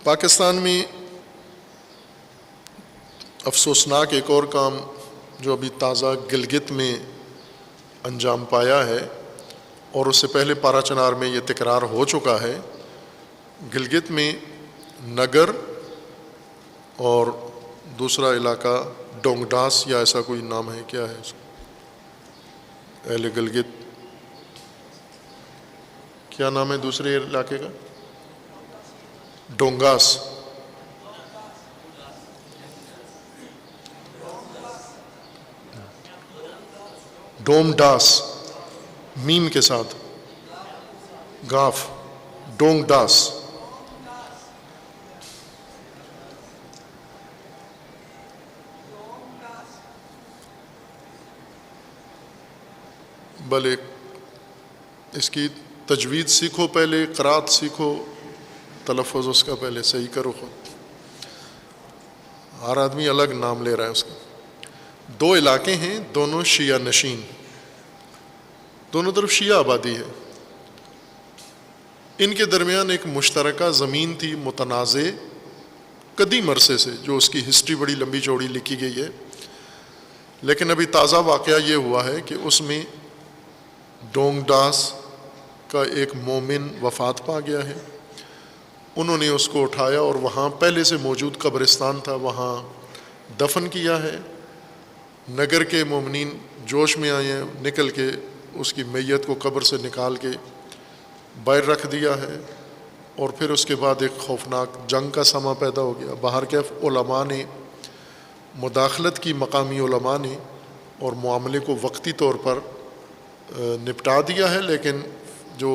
پاکستان میں افسوسناک ایک اور کام جو ابھی تازہ گلگت میں انجام پایا ہے، اور اس سے پہلے پارا چنار میں یہ تکرار ہو چکا ہے۔ گلگت میں نگر اور دوسرا علاقہ ڈونگڈاس یا ایسا کوئی نام ہے، کیا ہے اس کا؟ اہل گلگت کیا نام ہے دوسرے علاقے کا؟ ڈونگاس، ڈومڈاس میم کے ساتھ گاف، ڈونگڈاس۔ بھلے اس کی تجوید سیکھو، پہلے قرات سیکھو، تلفظ اس کا پہلے صحیح کرو خود۔ ہر آدمی الگ نام لے رہا ہے اس کا۔ دو علاقے ہیں، دونوں شیعہ نشین، دونوں طرف شیعہ آبادی ہے۔ ان کے درمیان ایک مشترکہ زمین تھی متنازع قدیم عرصے سے، جو اس کی ہسٹری بڑی لمبی چوڑی لکھی گئی ہے، لیکن ابھی تازہ واقعہ یہ ہوا ہے کہ اس میں ڈونگڈاس کا ایک مومن وفات پا گیا ہے۔ انہوں نے اس کو اٹھایا اور وہاں پہلے سے موجود قبرستان تھا، وہاں دفن کیا ہے۔ نگر کے مومنین جوش میں آئے ہیں، نکل کے اس کی میت کو قبر سے نکال کے باہر رکھ دیا ہے، اور پھر اس کے بعد ایک خوفناک جنگ کا سما پیدا ہو گیا۔ باہر کے علماء نے مداخلت کی، مقامی علماء نے، اور معاملے کو وقتی طور پر نپٹا دیا ہے، لیکن جو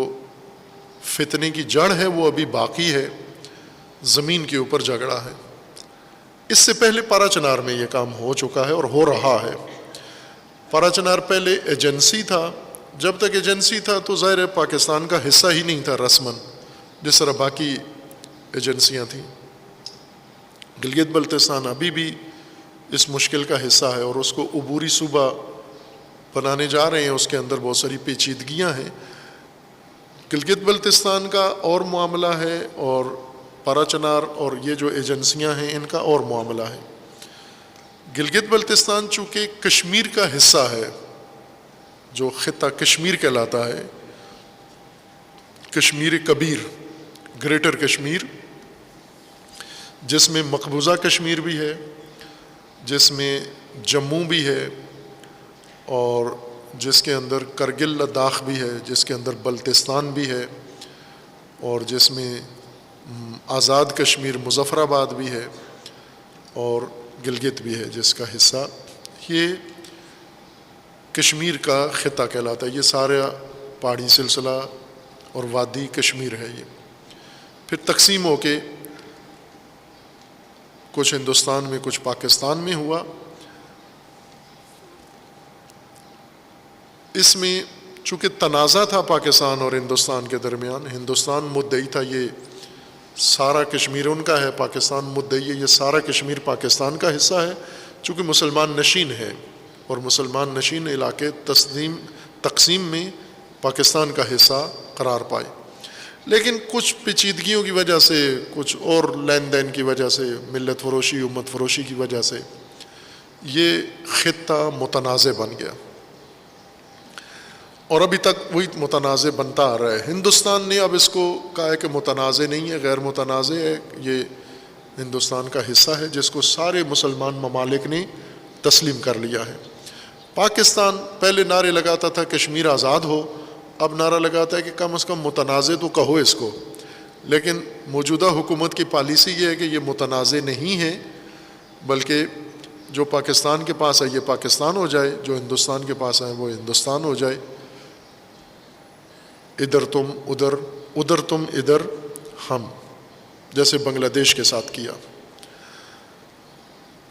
فتنے کی جڑ ہے وہ ابھی باقی ہے، زمین کے اوپر جھگڑا ہے۔ اس سے پہلے پارا چنار میں یہ کام ہو چکا ہے اور ہو رہا ہے۔ پارا چنار پہلے ایجنسی تھا، جب تک ایجنسی تھا تو ظاہر ہے پاکستان کا حصہ ہی نہیں تھا رسماً، جس طرح باقی ایجنسیاں تھیں۔ گلگت بلتستان ابھی بھی اس مشکل کا حصہ ہے اور اس کو عبوری صوبہ بنانے جا رہے ہیں، اس کے اندر بہت ساری پیچیدگیاں ہیں۔ گلگت بلتستان کا اور معاملہ ہے، اور پارا چنار اور یہ جو ایجنسیاں ہیں ان کا اور معاملہ ہے۔ گلگت بلتستان چونکہ کشمیر کا حصہ ہے، جو خطہ کشمیر کہلاتا ہے، کشمیر کبیر، گریٹر کشمیر، جس میں مقبوضہ کشمیر بھی ہے، جس میں جموں بھی ہے، اور جس کے اندر کرگل لداخ بھی ہے، جس کے اندر بلتستان بھی ہے، اور جس میں آزاد کشمیر مظفر آباد بھی ہے، اور گلگت بھی ہے جس کا حصہ۔ یہ کشمیر کا خطہ کہلاتا ہے، یہ سارا پہاڑی سلسلہ اور وادی کشمیر ہے۔ یہ پھر تقسیم ہو کے کچھ ہندوستان میں کچھ پاکستان میں ہوا۔ اس میں چونکہ تنازع تھا پاکستان اور ہندوستان کے درمیان، ہندوستان مدعی تھا یہ سارا کشمیر ان کا ہے، پاکستان مدعی ہے یہ سارا کشمیر پاکستان کا حصہ ہے، چونکہ مسلمان نشین ہے، اور مسلمان نشین علاقے تقسیم میں پاکستان کا حصہ قرار پائے۔ لیکن کچھ پیچیدگیوں کی وجہ سے، کچھ اور لین دین کی وجہ سے، ملت فروشی، امت فروشی کی وجہ سے یہ خطہ متنازع بن گیا، اور ابھی تک وہی متنازع بنتا آ رہا ہے۔ ہندوستان نے اب اس کو کہا ہے کہ متنازع نہیں ہے، غیر متنازع ہے، یہ ہندوستان کا حصہ ہے جس کو سارے مسلمان ممالک نے تسلیم کر لیا ہے۔ پاکستان پہلے نعرے لگاتا تھا کشمیر آزاد ہو، اب نعرہ لگاتا ہے کہ کم از کم متنازع تو کہو اس کو، لیکن موجودہ حکومت کی پالیسی یہ ہے کہ یہ متنازع نہیں ہے، بلکہ جو پاکستان کے پاس ہے یہ پاکستان ہو جائے، جو ہندوستان کے پاس ہے وہ ہندوستان ہو جائے، ادھر تم ادھر، ادھر تم ادھر ہم، جیسے بنگلہ دیش کے ساتھ کیا۔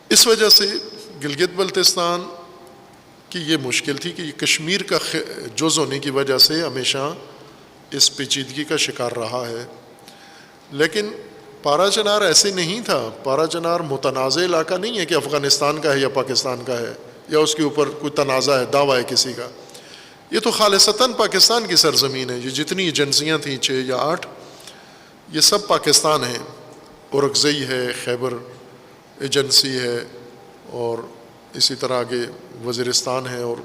اس وجہ سے گلگت بلتستان کی یہ مشکل تھی کہ یہ کشمیر کا جز ہونے کی وجہ سے ہمیشہ اس پیچیدگی کا شکار رہا ہے۔ لیکن پارا چنار ایسے نہیں تھا، پارا چنار متنازع علاقہ نہیں ہے کہ افغانستان کا ہے یا پاکستان کا ہے، یا اس کے اوپر کوئی تنازع ہے، دعویٰ ہے کسی کا۔ یہ تو خالصتاً پاکستان کی سرزمین ہے، یہ جتنی ایجنسیاں تھیں 6 یا 8 یہ سب پاکستان ہیں، اورکزئی ہے، خیبر ایجنسی ہے، اور اسی طرح آگے وزیرستان ہے، اور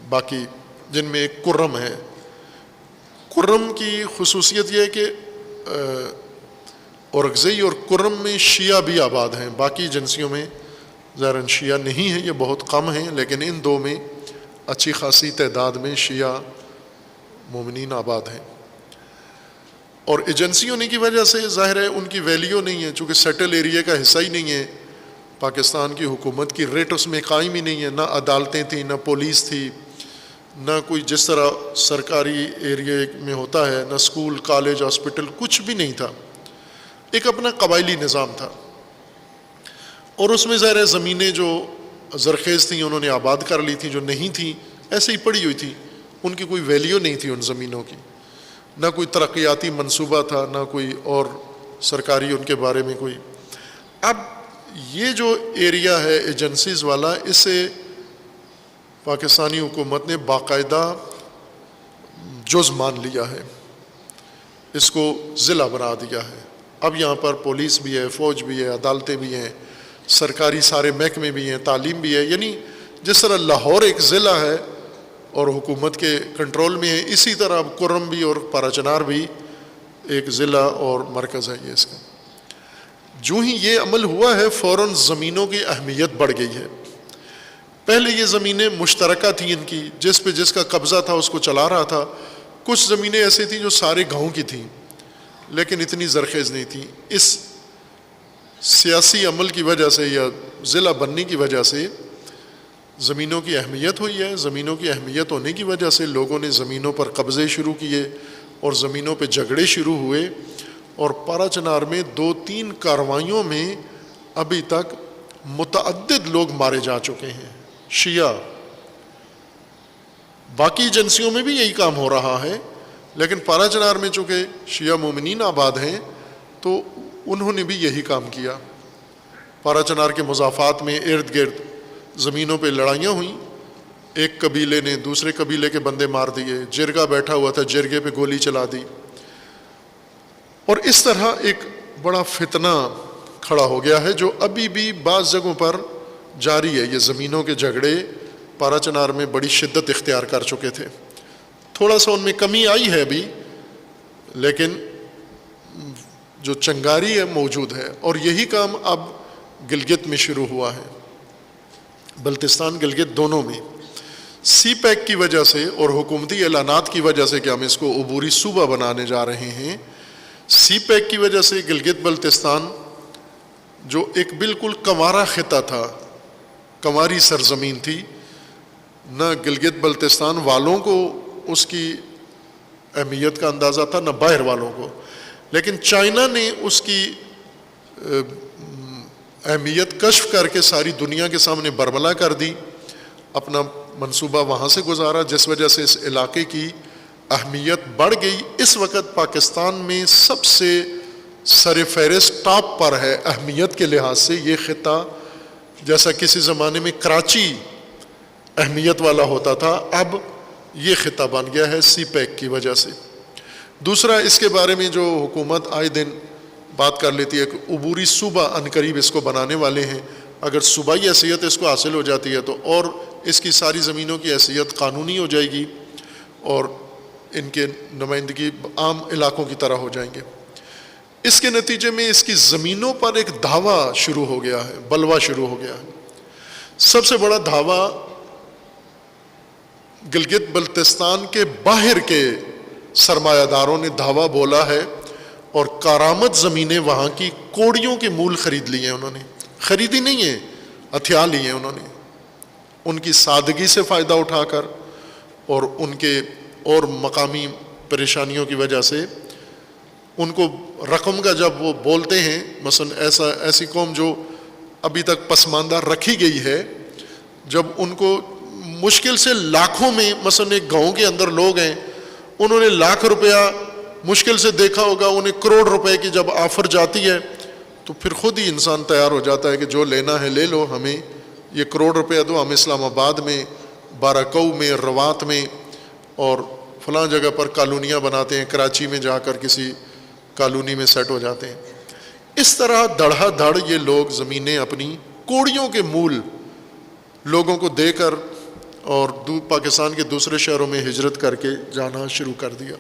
باقی جن میں ایک کرم ہے۔ کرم کی خصوصیت یہ ہے کہ اورکزئی اور کرم میں شیعہ بھی آباد ہیں، باقی ایجنسیوں میں ظاہراً شیعہ نہیں ہیں، یہ بہت کم ہیں، لیکن ان دو میں اچھی خاصی تعداد میں شیعہ مومنین آباد ہیں۔ اور ایجنسی ہونے کی وجہ سے ظاہر ہے ان کی ویلیو نہیں ہے، چونکہ سیٹل ایریا کا حصہ ہی نہیں ہے، پاکستان کی حکومت کی ریٹ اس میں قائم ہی نہیں ہے، نہ عدالتیں تھیں، نہ پولیس تھی، نہ کوئی جس طرح سرکاری ایریا میں ہوتا ہے، نہ اسکول، کالج، ہاسپٹل، کچھ بھی نہیں تھا، ایک اپنا قبائلی نظام تھا۔ اور اس میں ظاہر ہے زمینیں جو زرخیز تھیں انہوں نے آباد کر لی تھیں، جو نہیں تھیں ایسے ہی پڑی ہوئی تھیں، ان کی کوئی ویلیو نہیں تھی ان زمینوں کی، نہ کوئی ترقیاتی منصوبہ تھا، نہ کوئی اور سرکاری ان کے بارے میں کوئی۔ اب یہ جو ایریا ہے ایجنسیز والا، اسے پاکستانی حکومت نے باقاعدہ جز مان لیا ہے، اس کو ضلع بنا دیا ہے۔ اب یہاں پر پولیس بھی ہے، فوج بھی ہے، عدالتیں بھی ہیں، سرکاری سارے محکمے بھی ہیں، تعلیم بھی ہے، یعنی جس طرح لاہور ایک ضلع ہے اور حکومت کے کنٹرول میں ہے، اسی طرح اب کرم بھی اور پارا چنار بھی ایک ضلع اور مرکز ہے یہ اس کا۔ جو ہی یہ عمل ہوا ہے فوراً زمینوں کی اہمیت بڑھ گئی ہے۔ پہلے یہ زمینیں مشترکہ تھیں ان کی، جس پہ جس کا قبضہ تھا اس کو چلا رہا تھا۔ کچھ زمینیں ایسی تھیں جو سارے گاؤں کی تھیں لیکن اتنی زرخیز نہیں تھیں۔ اس سیاسی عمل کی وجہ سے یا ضلع بننے کی وجہ سے زمینوں کی اہمیت ہوئی ہے۔ زمینوں کی اہمیت ہونے کی وجہ سے لوگوں نے زمینوں پر قبضے شروع کیے اور زمینوں پہ جھگڑے شروع ہوئے، اور پارا چنار میں 2-3 کارروائیوں میں ابھی تک متعدد لوگ مارے جا چکے ہیں، شیعہ۔ باقی ایجنسیوں میں بھی یہی کام ہو رہا ہے، لیکن پارا چنار میں چونکہ شیعہ مومنین آباد ہیں تو انہوں نے بھی یہی کام کیا۔ پارا چنار کے مضافات میں ارد گرد زمینوں پہ لڑائیاں ہوئیں، ایک قبیلے نے دوسرے قبیلے کے بندے مار دیے، جرگہ بیٹھا ہوا تھا جرگے پہ گولی چلا دی، اور اس طرح ایک بڑا فتنہ کھڑا ہو گیا ہے جو ابھی بھی بعض جگہوں پر جاری ہے۔ یہ زمینوں کے جھگڑے پارا چنار میں بڑی شدت اختیار کر چکے تھے، تھوڑا سا ان میں کمی آئی ہے ابھی، لیکن جو چنگاری ہے موجود ہے۔ اور یہی کام اب گلگت میں شروع ہوا ہے، بلتستان گلگت دونوں میں، سی پیک کی وجہ سے اور حکومتی اعلانات کی وجہ سے کہ ہم اس کو عبوری صوبہ بنانے جا رہے ہیں۔ سی پیک کی وجہ سے گلگت بلتستان جو ایک بالکل کنوارا خطہ تھا، کنواری سرزمین تھی، نہ گلگت بلتستان والوں کو اس کی اہمیت کا اندازہ تھا نہ باہر والوں کو، لیکن چائنا نے اس کی اہمیت کشف کر کے ساری دنیا کے سامنے برملا کر دی، اپنا منصوبہ وہاں سے گزارا، جس وجہ سے اس علاقے کی اہمیت بڑھ گئی۔ اس وقت پاکستان میں سب سے سر فہرست ٹاپ پر ہے اہمیت کے لحاظ سے یہ خطہ، جیسا کسی زمانے میں کراچی اہمیت والا ہوتا تھا، اب یہ خطہ بن گیا ہے سی پیک کی وجہ سے۔ دوسرا، اس کے بارے میں جو حکومت آئے دن بات کر لیتی ہے کہ عبوری صوبہ عنقریب اس کو بنانے والے ہیں، اگر صوبائی حیثیت اس کو حاصل ہو جاتی ہے تو اور اس کی ساری زمینوں کی حیثیت قانونی ہو جائے گی اور ان کے نمائندگی عام علاقوں کی طرح ہو جائیں گے۔ اس کے نتیجے میں اس کی زمینوں پر ایک دھاوا شروع ہو گیا ہے، بلوا شروع ہو گیا ہے۔ سب سے بڑا دھاوا گلگت بلتستان کے باہر کے سرمایہ داروں نے دھاوا بولا ہے، اور کارآمد زمینیں وہاں کی کوڑیوں کے مول خرید لی ہیں، انہوں نے خریدی نہیں ہیں، ہتھیار لی ہیں انہوں نے، ان کی سادگی سے فائدہ اٹھا کر اور ان کے اور مقامی پریشانیوں کی وجہ سے ان کو رقم کا جب وہ بولتے ہیں، مثلا ایسی قوم جو ابھی تک پسماندہ رکھی گئی ہے، جب ان کو مشکل سے لاکھوں میں، مثلا ایک گاؤں کے اندر لوگ ہیں، انہوں نے لاکھ روپیہ مشکل سے دیکھا ہوگا، انہیں کروڑ روپے کی جب آفر جاتی ہے تو پھر خود ہی انسان تیار ہو جاتا ہے کہ جو لینا ہے لے لو، ہمیں یہ کروڑ روپیہ دو، ہم اسلام آباد میں، بارہکو میں، روات میں اور فلاں جگہ پر کالونیاں بناتے ہیں، کراچی میں جا کر کسی کالونی میں سیٹ ہو جاتے ہیں۔ اس طرح دھڑا دھڑ یہ لوگ زمینیں اپنی کوڑیوں کے مول لوگوں کو دے کر اور پاکستان کے دوسرے شہروں میں ہجرت کر کے جانا شروع کر دیا۔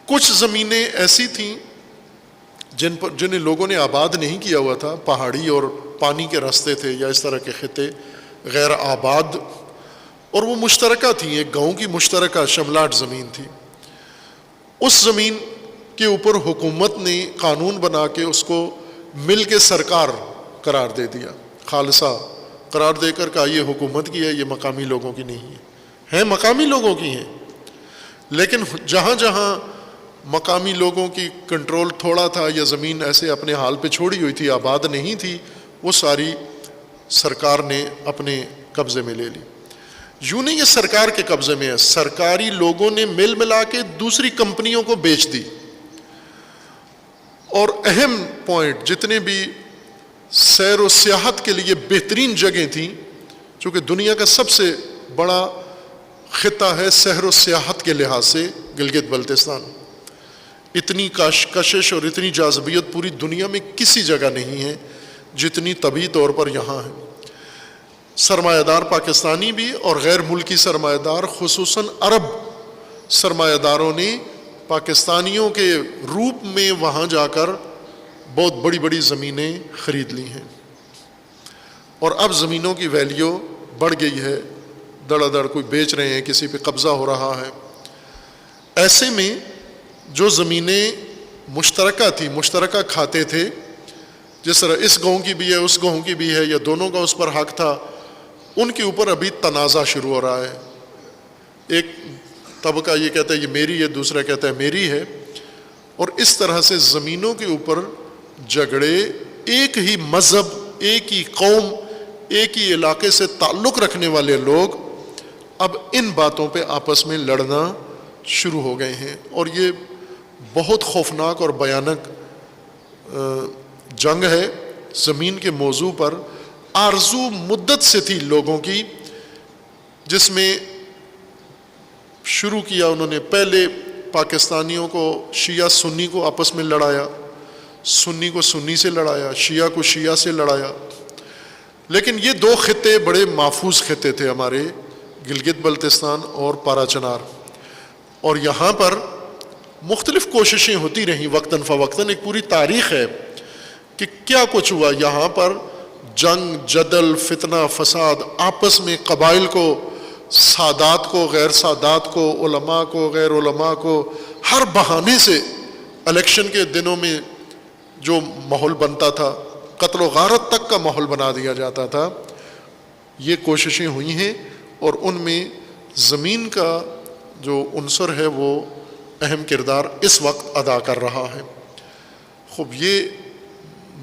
کچھ زمینیں ایسی تھیں جنہیں لوگوں نے آباد نہیں کیا ہوا تھا، پہاڑی اور پانی کے راستے تھے یا اس طرح کے خطے غیر آباد، اور وہ مشترکہ تھیں، ایک گاؤں کی مشترکہ شملاٹ زمین تھی۔ اس زمین کے اوپر حکومت نے قانون بنا کے اس کو مل کے سرکار قرار دے دیا، خالصہ قرار دے کر کہا یہ حکومت کی ہے، یہ مقامی لوگوں کی نہیں ہے مقامی لوگوں کی ہیں، لیکن جہاں جہاں مقامی لوگوں کی کنٹرول تھوڑا تھا یا زمین ایسے اپنے حال پہ چھوڑی ہوئی تھی، آباد نہیں تھی، وہ ساری سرکار نے اپنے قبضے میں لے لی۔ یوں نہیں یہ سرکار کے قبضے میں ہے، سرکاری لوگوں نے مل ملا کے دوسری کمپنیوں کو بیچ دی۔ اور اہم پوائنٹ، جتنے بھی سیر و سیاحت کے لیے بہترین جگہیں تھیں، چونکہ دنیا کا سب سے بڑا خطہ ہے سیر و سیاحت کے لحاظ سے گلگت بلتستان، اتنی کشش اور اتنی جاذبیت پوری دنیا میں کسی جگہ نہیں ہے جتنی طبعی طور پر یہاں ہے۔ سرمایہ دار پاکستانی بھی اور غیر ملکی سرمایہ دار، خصوصاً عرب سرمایہ داروں نے پاکستانیوں کے روپ میں وہاں جا کر بہت بڑی بڑی زمینیں خرید لی ہیں، اور اب زمینوں کی ویلیو بڑھ گئی ہے، دڑا دڑ کوئی بیچ رہے ہیں، کسی پہ قبضہ ہو رہا ہے۔ ایسے میں جو زمینیں مشترکہ تھی، مشترکہ کھاتے تھے، جس طرح اس گاؤں کی بھی ہے اس گاؤں کی بھی ہے یا دونوں کا اس پر حق تھا، ان کے اوپر ابھی تنازع شروع ہو رہا ہے۔ ایک طبقہ یہ کہتا ہے یہ میری ہے، دوسرا کہتا ہے میری ہے، اور اس طرح سے زمینوں کے اوپر جھگڑے، ایک ہی مذہب، ایک ہی قوم، ایک ہی علاقے سے تعلق رکھنے والے لوگ اب ان باتوں پہ آپس میں لڑنا شروع ہو گئے ہیں، اور یہ بہت خوفناک اور بھیانک جنگ ہے زمین کے موضوع پر۔ آرزو مدت سے تھی لوگوں کی، جس میں شروع کیا انہوں نے، پہلے پاکستانیوں کو، شیعہ سنی کو آپس میں لڑایا، سنی کو سنی سے لڑایا، شیعہ کو شیعہ سے لڑایا، لیکن یہ دو خطے بڑے محفوظ خطے تھے ہمارے، گلگت بلتستان اور پارا چنار، اور یہاں پر مختلف کوششیں ہوتی رہیں وقتاً فوقتاً، ایک پوری تاریخ ہے کہ کیا کچھ ہوا یہاں پر، جنگ، جدل، فتنہ، فساد، آپس میں قبائل کو، سادات کو، غیر سادات کو، علماء کو، غیر علماء کو، ہر بہانے سے الیکشن کے دنوں میں جو ماحول بنتا تھا، قتل و غارت تک کا ماحول بنا دیا جاتا تھا۔ یہ کوششیں ہوئی ہیں، اور ان میں زمین کا جو عنصر ہے وہ اہم کردار اس وقت ادا کر رہا ہے۔ خوب یہ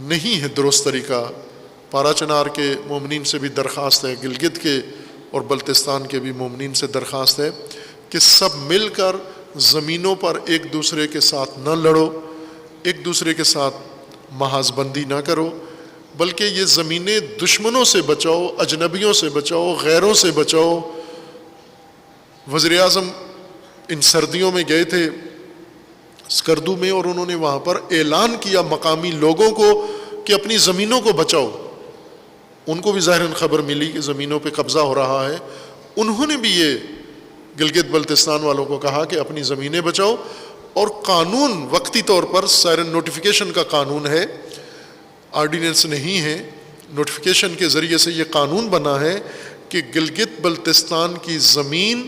نہیں ہے درست طریقہ۔ پارا چنار کے مومنین سے بھی درخواست ہے، گلگت کے اور بلتستان کے بھی مومنین سے درخواست ہے کہ سب مل کر زمینوں پر ایک دوسرے کے ساتھ نہ لڑو، ایک دوسرے کے ساتھ محاذ بندی نہ کرو، بلکہ یہ زمینیں دشمنوں سے بچاؤ، اجنبیوں سے بچاؤ، غیروں سے بچاؤ۔ وزیر اعظم ان سردیوں میں گئے تھے اسکردو میں، اور انہوں نے وہاں پر اعلان کیا مقامی لوگوں کو کہ اپنی زمینوں کو بچاؤ۔ ان کو بھی ظاہراً خبر ملی کہ زمینوں پہ قبضہ ہو رہا ہے، انہوں نے بھی یہ گلگت بلتستان والوں کو کہا کہ اپنی زمینیں بچاؤ، اور قانون وقتی طور پر سائرن نوٹیفیکیشن کا قانون ہے، آرڈیننس نہیں ہے، نوٹیفیکیشن کے ذریعے سے یہ قانون بنا ہے کہ گلگت بلتستان کی زمین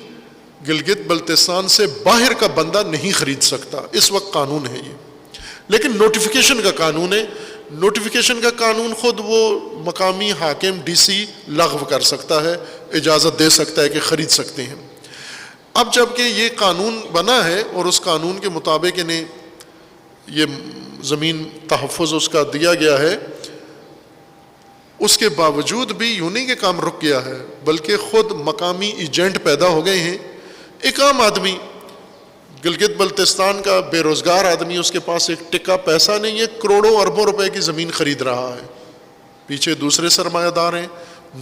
گلگت بلتستان سے باہر کا بندہ نہیں خرید سکتا، اس وقت قانون ہے یہ، لیکن نوٹیفیکیشن کا قانون ہے۔ نوٹیفیکیشن کا قانون خود وہ مقامی حاکم ڈی سی لغو کر سکتا ہے، اجازت دے سکتا ہے کہ خرید سکتے ہیں۔ اب جب کہ یہ قانون بنا ہے اور اس قانون کے مطابق انہیں یہ زمین تحفظ اس کا دیا گیا ہے، اس کے باوجود بھی یوں نہیں کہ کام رک گیا ہے، بلکہ خود مقامی ایجنٹ پیدا ہو گئے ہیں۔ ایک عام آدمی، گلگت بلتستان کا بے روزگار آدمی، اس کے پاس ایک ٹکا پیسہ نہیں ہے، کروڑوں اربوں روپے کی زمین خرید رہا ہے، پیچھے دوسرے سرمایہ دار ہیں،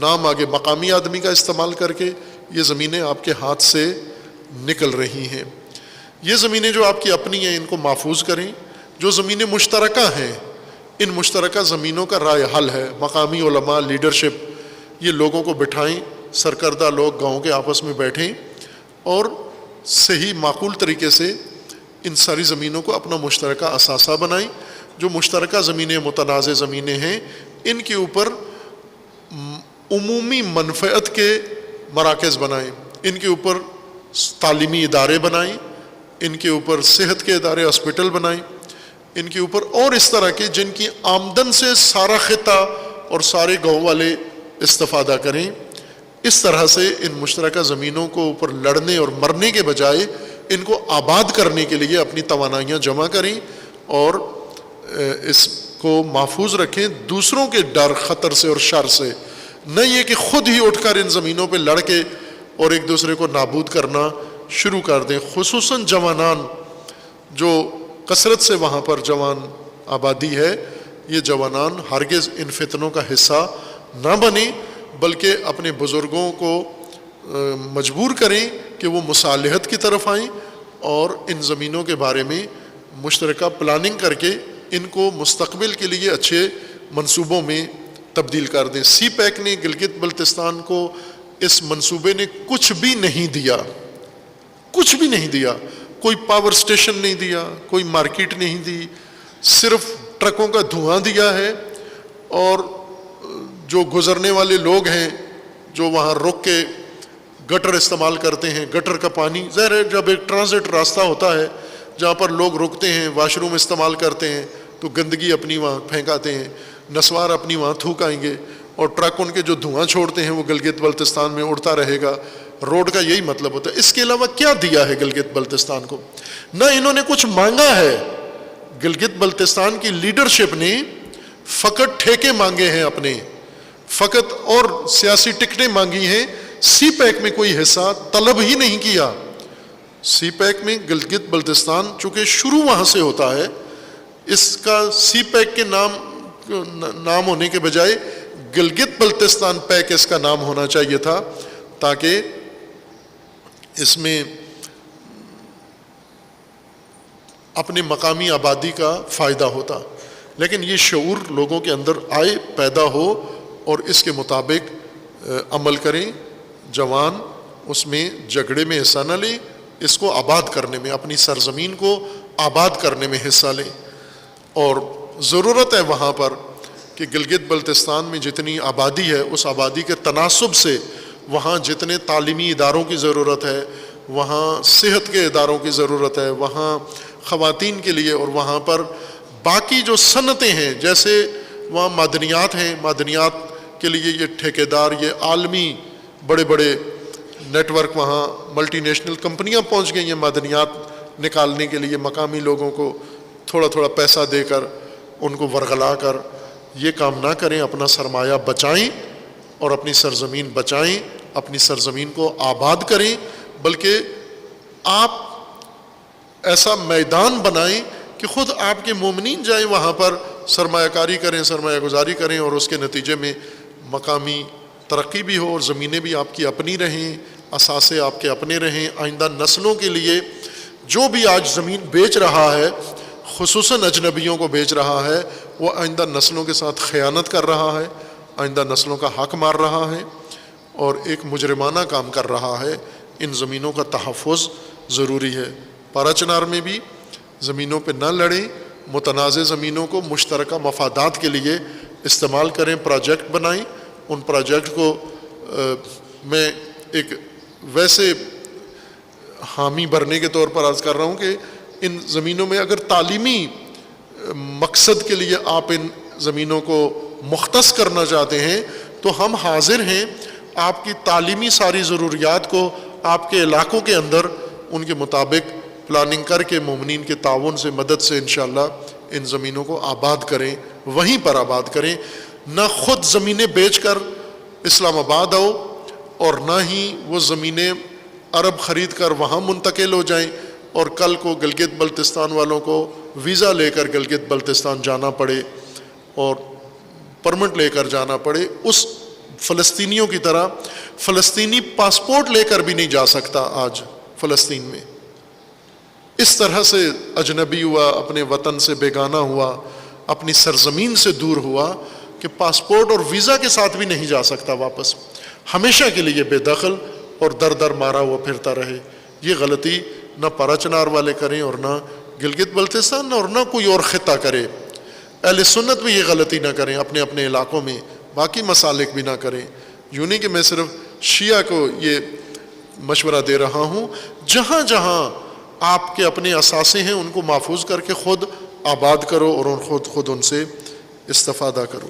نام آگے مقامی آدمی کا استعمال کر کے یہ زمینیں آپ کے ہاتھ سے نکل رہی ہیں۔ یہ زمینیں جو آپ کی اپنی ہیں ان کو محفوظ کریں، جو زمینیں مشترکہ ہیں ان مشترکہ زمینوں کا رائے حل ہے. مقامی علماء لیڈرشپ یہ لوگوں کو بٹھائیں، سرکردہ لوگ گاؤں کے آپس میں بیٹھیں اور صحیح معقول طریقے سے ان ساری زمینوں کو اپنا مشترکہ اثاثہ بنائیں. جو مشترکہ زمینیں متنازع زمینیں ہیں ان کے اوپر عمومی منفعت کے مراکز بنائیں، ان کے اوپر تعلیمی ادارے بنائیں، ان کے اوپر صحت کے ادارے ہاسپٹل بنائیں، ان کے اوپر اور اس طرح کے جن کی آمدن سے سارا خطہ اور سارے گاؤں والے استفادہ کریں. اس طرح سے ان مشترکہ زمینوں کو اوپر لڑنے اور مرنے کے بجائے ان کو آباد کرنے کے لیے اپنی توانائیاں جمع کریں اور اس کو محفوظ رکھیں دوسروں کے ڈر خطر سے اور شر سے. نہ یہ کہ خود ہی اٹھ کر ان زمینوں پہ لڑ کے اور ایک دوسرے کو نابود کرنا شروع کر دیں. خصوصاً جوانان جو کثرت سے وہاں پر جوان آبادی ہے، یہ جوانان ہرگز ان فتنوں کا حصہ نہ بنیں بلکہ اپنے بزرگوں کو مجبور کریں کہ وہ مصالحت کی طرف آئیں اور ان زمینوں کے بارے میں مشترکہ پلاننگ کر کے ان کو مستقبل کے لیے اچھے منصوبوں میں تبدیل کر دیں. سی پیک نے گلگت بلتستان کو اس منصوبے نے کچھ بھی نہیں دیا، کچھ بھی نہیں دیا. کوئی پاور سٹیشن نہیں دیا، کوئی مارکیٹ نہیں دی، صرف ٹرکوں کا دھواں دیا ہے. اور جو گزرنے والے لوگ ہیں جو وہاں رک کے گٹر استعمال کرتے ہیں، گٹر کا پانی ظاہر ہے جب ایک ٹرانزٹ راستہ ہوتا ہے جہاں پر لوگ رکتے ہیں، واش روم استعمال کرتے ہیں تو گندگی اپنی وہاں پھینکاتے ہیں، نسوار اپنی وہاں تھوک آئیں گے اور ٹرک ان کے جو دھواں چھوڑتے ہیں وہ گلگت بلتستان میں اڑتا رہے گا. روڈ کا یہی مطلب ہوتا ہے. اس کے علاوہ کیا دیا ہے گلگت بلتستان کو؟ نہ انہوں نے کچھ مانگا ہے. گلگت بلتستان کی لیڈرشپ نے فقط ٹھیکے مانگے ہیں اپنے، فقط اور سیاسی ٹکٹیں مانگی ہیں. سی پیک میں کوئی حصہ طلب ہی نہیں کیا. سی پیک میں گلگت بلتستان چونکہ شروع وہاں سے ہوتا ہے، اس کا سی پیک کے نام ہونے کے بجائے گلگت بلتستان پیک اس کا نام ہونا چاہیے تھا تاکہ اس میں اپنے مقامی آبادی کا فائدہ ہوتا. لیکن یہ شعور لوگوں کے اندر آئے، پیدا ہو اور اس کے مطابق عمل کریں. جوان اس میں جھگڑے میں حصہ نہ لیں، اس کو آباد کرنے میں، اپنی سرزمین کو آباد کرنے میں حصہ لیں. اور ضرورت ہے وہاں پر کہ گلگت بلتستان میں جتنی آبادی ہے اس آبادی کے تناسب سے وہاں جتنے تعلیمی اداروں کی ضرورت ہے، وہاں صحت کے اداروں کی ضرورت ہے، وہاں خواتین کے لیے، اور وہاں پر باقی جو صنعتیں ہیں جیسے وہاں معدنیات ہیں، معدنیات کے لیے یہ ٹھیکیدار، یہ عالمی بڑے بڑے نیٹ ورک، وہاں ملٹی نیشنل کمپنیاں پہنچ گئی ہیں معدنیات نکالنے کے لیے. مقامی لوگوں کو تھوڑا تھوڑا پیسہ دے کر ان کو ورغلا کر یہ کام نہ کریں. اپنا سرمایہ بچائیں اور اپنی سرزمین بچائیں، اپنی سرزمین کو آباد کریں. بلکہ آپ ایسا میدان بنائیں کہ خود آپ کے مومنین جائیں وہاں پر سرمایہ کاری کریں، سرمایہ گزاری کریں اور اس کے نتیجے میں مقامی ترقی بھی ہو اور زمینیں بھی آپ کی اپنی رہیں، اثاثے آپ کے اپنے رہیں. آئندہ نسلوں کے لیے جو بھی آج زمین بیچ رہا ہے، خصوصاً اجنبیوں کو بیچ رہا ہے، وہ آئندہ نسلوں کے ساتھ خیانت کر رہا ہے، آئندہ نسلوں کا حق مار رہا ہے اور ایک مجرمانہ کام کر رہا ہے. ان زمینوں کا تحفظ ضروری ہے. پارا چنار میں بھی زمینوں پہ نہ لڑیں، متنازع زمینوں کو مشترکہ مفادات کے لیے استعمال کریں، پروجیکٹ بنائیں. ان پروجیکٹ کو میں ایک ویسے حامی بھرنے کے طور پر عرض کر رہا ہوں کہ ان زمینوں میں اگر تعلیمی مقصد کے لیے آپ ان زمینوں کو مختص کرنا چاہتے ہیں تو ہم حاضر ہیں آپ کی تعلیمی ساری ضروریات کو آپ کے علاقوں کے اندر ان کے مطابق پلاننگ کر کے مومنین کے تعاون سے، مدد سے انشاءاللہ ان زمینوں کو آباد کریں، وہیں پر آباد کریں. نہ خود زمینیں بیچ کر اسلام آباد آؤ اور نہ ہی وہ زمینیں عرب خرید کر وہاں منتقل ہو جائیں اور کل کو گلگت بلتستان والوں کو ویزا لے کر گلگت بلتستان جانا پڑے اور پرمٹ لے کر جانا پڑے. اس فلسطینیوں کی طرح فلسطینی پاسپورٹ لے کر بھی نہیں جا سکتا آج فلسطین میں. اس طرح سے اجنبی ہوا، اپنے وطن سے بیگانہ ہوا، اپنی سرزمین سے دور ہوا کہ پاسپورٹ اور ویزا کے ساتھ بھی نہیں جا سکتا واپس، ہمیشہ کے لیے بے دخل اور در در مارا ہوا پھرتا رہے۔ یہ غلطی نہ پارا چنار والے کریں اور نہ گلگت بلتستان اور نہ کوئی اور خطہ کرے۔ اہل سنت بھی یہ غلطی نہ کریں، اپنے اپنے علاقوں میں باقی مسالک بھی نہ کریں۔ یوں نہیں کہ میں صرف شیعہ کو یہ مشورہ دے رہا ہوں، جہاں جہاں آپ کے اپنے اثاثے ہیں ان کو محفوظ کر کے خود آباد کرو اور خود ان سے استفادہ کرو۔